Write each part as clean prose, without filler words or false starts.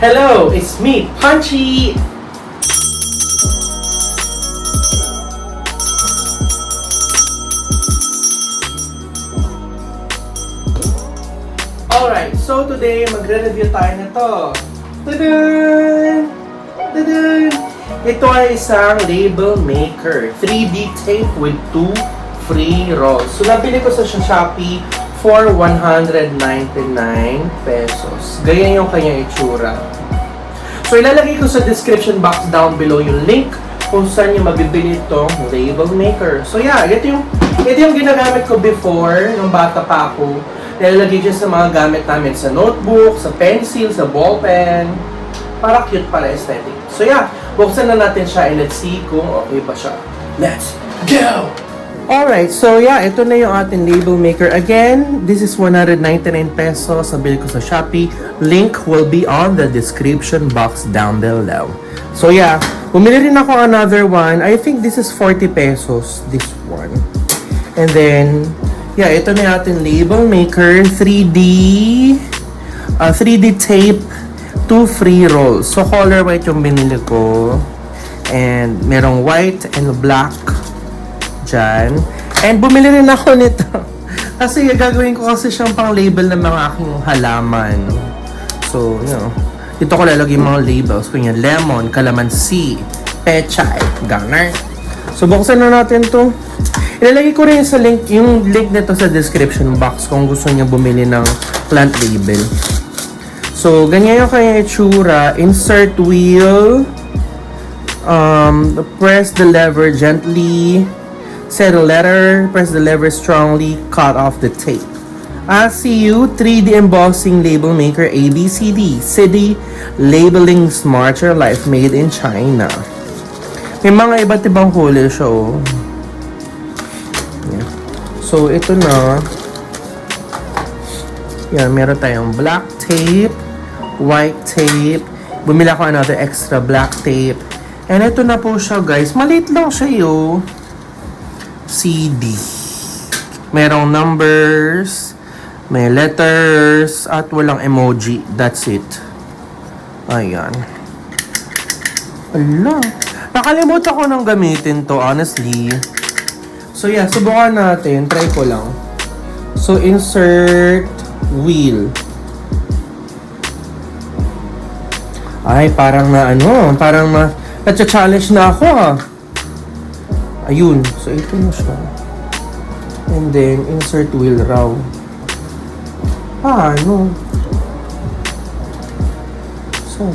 Hello, it's me, Punchy! Alright, so today magre-review tayo nito. Tadaan! Tadaan! Ito ay isang label maker. 3D tape with 2 free rolls. So nabili ko sa Shopee for 199 pesos. Ganyan yung kanyang itsura. So ilalagay ko sa description box down below yung link kung saan nyo mabibili itong label maker. So yeah, ito yung ginagamit ko before, nung bata pa ako. Nilalagay dyan sa mga gamit namin sa notebook, sa pencil, sa ballpen. Para cute, para aesthetic. So yeah, buksan na natin siya and let's see kung okay ba siya. Let's go! Alright, so yeah, ito na yung ating label maker. Again, this is 199 pesos. Nabili ko sa Shopee. Link will be on the description box down below. So yeah, bumili rin ako another one. I think this is 40 pesos, this one. And then, yeah, ito na yung ating label maker. 3D tape, 2 free rolls. So color white yung binili ko. And merong white and black dyan. And bumili rin ako nito. Kasi gagawin ko kasi siyang pang label ng mga aking halaman. So, you know, dito ko lalagay yung mga labels. Kunya lemon, calamansi, pechay, ganar. So, buksan na natin to. Ilalagay ko rin sa link, yung link nito sa description box kung gusto niyo bumili ng plant label. So, ganyan yung kanyang itsura. Insert wheel. Press the lever gently. Set a letter, press the lever strongly, cut off the tape. ACU 3D embossing label maker ABCD. City labeling smarter life made in China. May mga iba't ibang kulay siya, oh. Yeah. So, ito na. Yan, meron tayong black tape, white tape. Bumili ako another extra black tape. And ito na po siya, guys. Maliit lang siya, yo. CD. Merong numbers, may letters, at walang emoji. That's it. Ayan. Ala. Nakalimutan ko nang gamitin to, honestly. So yeah, subukan natin. Try ko lang. So, insert wheel. Ay, parang na ano, parang na-challenge na ako, ha. Ayun. So, ito na siya. And then, insert wheel raw. Paano? So,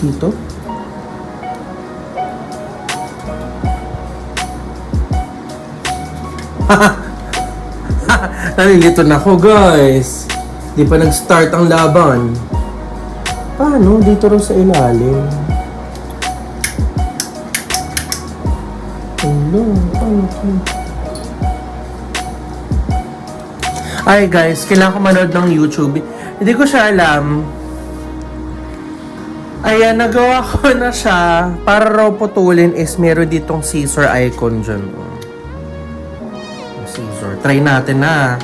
dito? Nalilito na ako, guys. Di pa nag-start ang laban. Paano? Dito raw sa ilalim. Ay guys, kailangan ko manood ng YouTube. Hindi ko siya alam. Ayan, nagawa ko na siya. Para raw putulin is meron ditong scissor icon dyan. Scissor. Try natin na.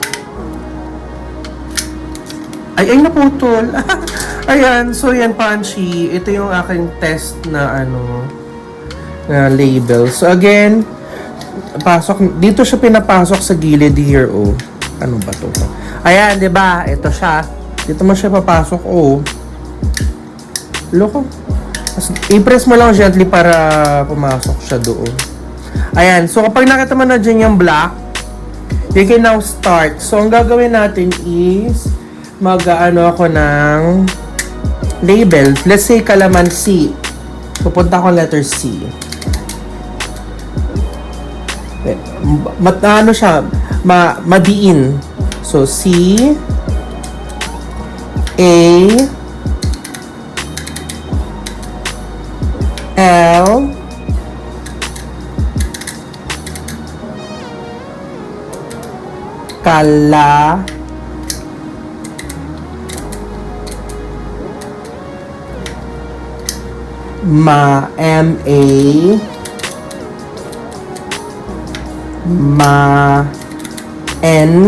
Ay, naputol. Ayan, so yan, Punchy. Ito yung aking test na na label. So again, dito siya pinapasok sa gilid here, oh. Ano ba to? Ayan, 'di ba? Ito siya. Dito mo siya papasok, oh. Loko. I-press mo lang gently para pumasok siya doon. Ayan, so kapag nakita mo na dyan yung black, you can now start. So ang gagawin natin is ako ng label. Let's say calamansi. Pupunta ako letter C. Ano siya? Madiin. So, C, A, L, Kala, M-A, N,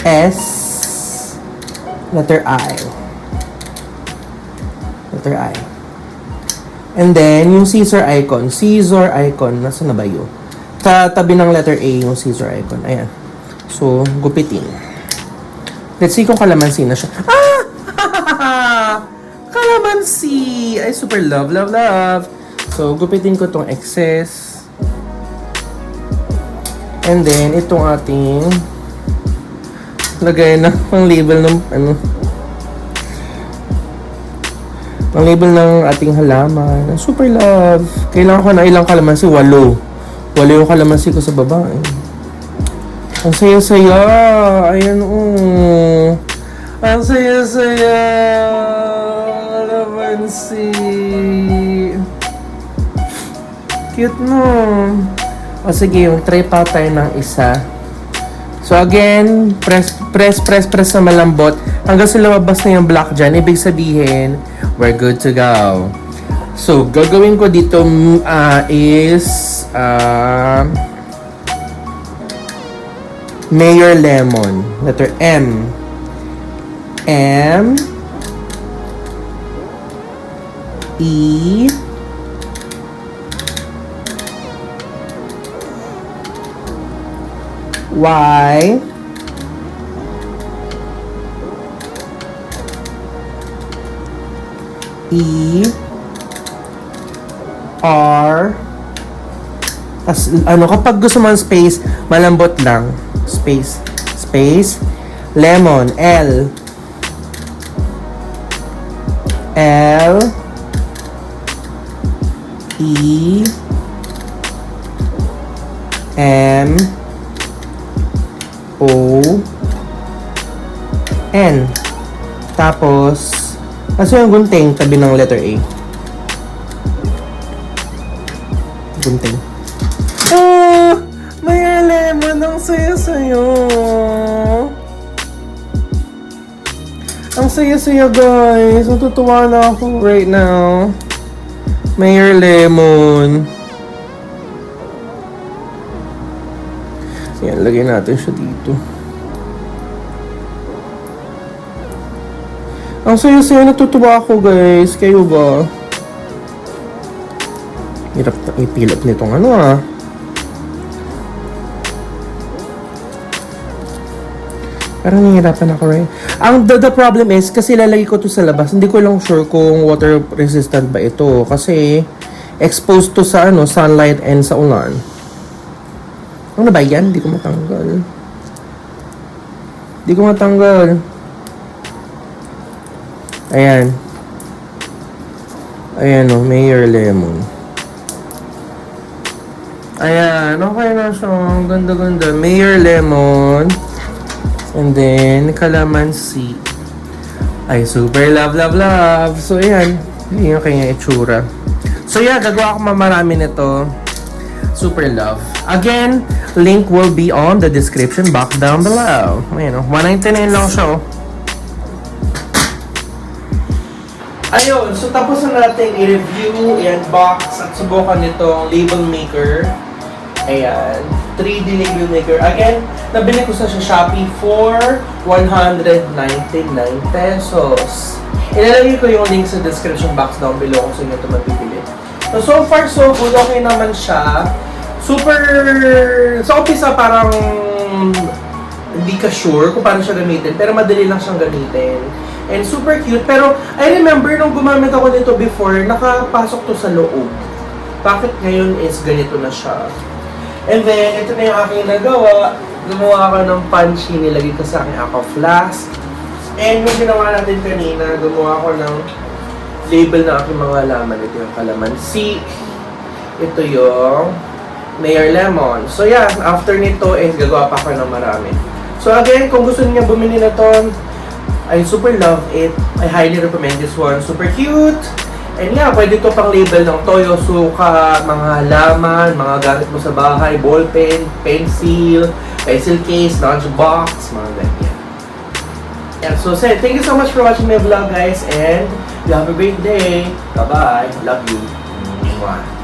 S, letter I. Letter I. And then, yung scissor icon. Scissor icon. Nasaan na ba yun? Sa tabi ng letter A, yung scissor icon. Ayan. So, gupitin. Let's see kung kalamansi na siya. Ah! Kalamansi! Ay, super love, love, love. So, gupitin ko tong excess. And then, itong ating lagay na pang label ng pang label ng ating halaman. Super love. Kailangan ko na ilang kalamansi? 8. 8 yung kalamansi ko sa baba. Ang saya-saya. Ayan, oh. Ang saya-saya. Kalamansi. Cute, no? O sige, try pa tayo ng isa. So again, press sa malambot. Hanggang sa lumabas na yung black dyan, ibig sabihin, we're good to go. So, gagawin ko dito is Mayor Lemon. Letter M. M. E. Y. E. R. As, kapag gusto mo ng space, malambot lang. Space. Space. Lemon. L. L. E. M. O. N. Tapos, yung gunting, tabi ng letter A. Gunting. Ah! May lemon. Ang saya-saya. Ang saya-saya, guys. Natutuwa na ako right now. Mayor Lemon. Yan, lagay natin siya dito. Ang saya-saya, natutuwa ako, guys. Kayo ba? Hirap na ipilap nitong Parang nahihirapan ako, right? The problem is, kasi lalagay ko to sa labas, hindi ko lang sure kung water resistant ba ito. Kasi, exposed to sa sunlight and sa ulan. Ano ba yan? Hindi ko matanggal. Hindi ko matanggal. Ayan. Ayan Mayor Lemon. Ayan, okay na siya. Ganda-ganda. Mayor Lemon. And then, Calamansi. Ay, super love, love, love. So, ayan. Yun yung kanyang itsura. So, yeah, gagawa ko marami nito. Super love. Again, link will be on the description box down below. Ayan, 199 lang siya, Ayun, so tapos na natin i-review, i-unbox, at subukan nitong label maker. Ayan, 3D label maker. Again, nabili ko sa Shopee for 199 pesos. Ilalagay ko yung link sa description box down below kung saan nyo ito mabibili. So far, so good. Okay naman siya. Super, sa umpisa parang hindi ka sure kung paano siya gamitin, pero madali lang siyang gamitin. And super cute. Pero I remember nung gumamit ako nito before, nakapasok to sa loob. Bakit ngayon is ganito na siya? And then, ito na yung aking nagawa. Gumawa ako ng panchi, nilagay ko sa aking aqua flask. And yung ginawa natin kanina, gumawa ako ng label na aking mga laman. Ito yung calamansi. Ito yung Mayor Lemon. So yeah, after nito, gagawa pa ako ng marami. So again, kung gusto niyo bumili na to, I super love it. I highly recommend this one. Super cute. And yeah, pwede to pang label ng toyo, suka, mga halaman, mga gamit mo sa bahay, ballpen, pencil case, lunchbox, mga ganyan. And so, thank you so much for watching my vlog, guys. And you have a great day. Bye-bye. Love you. Mwah.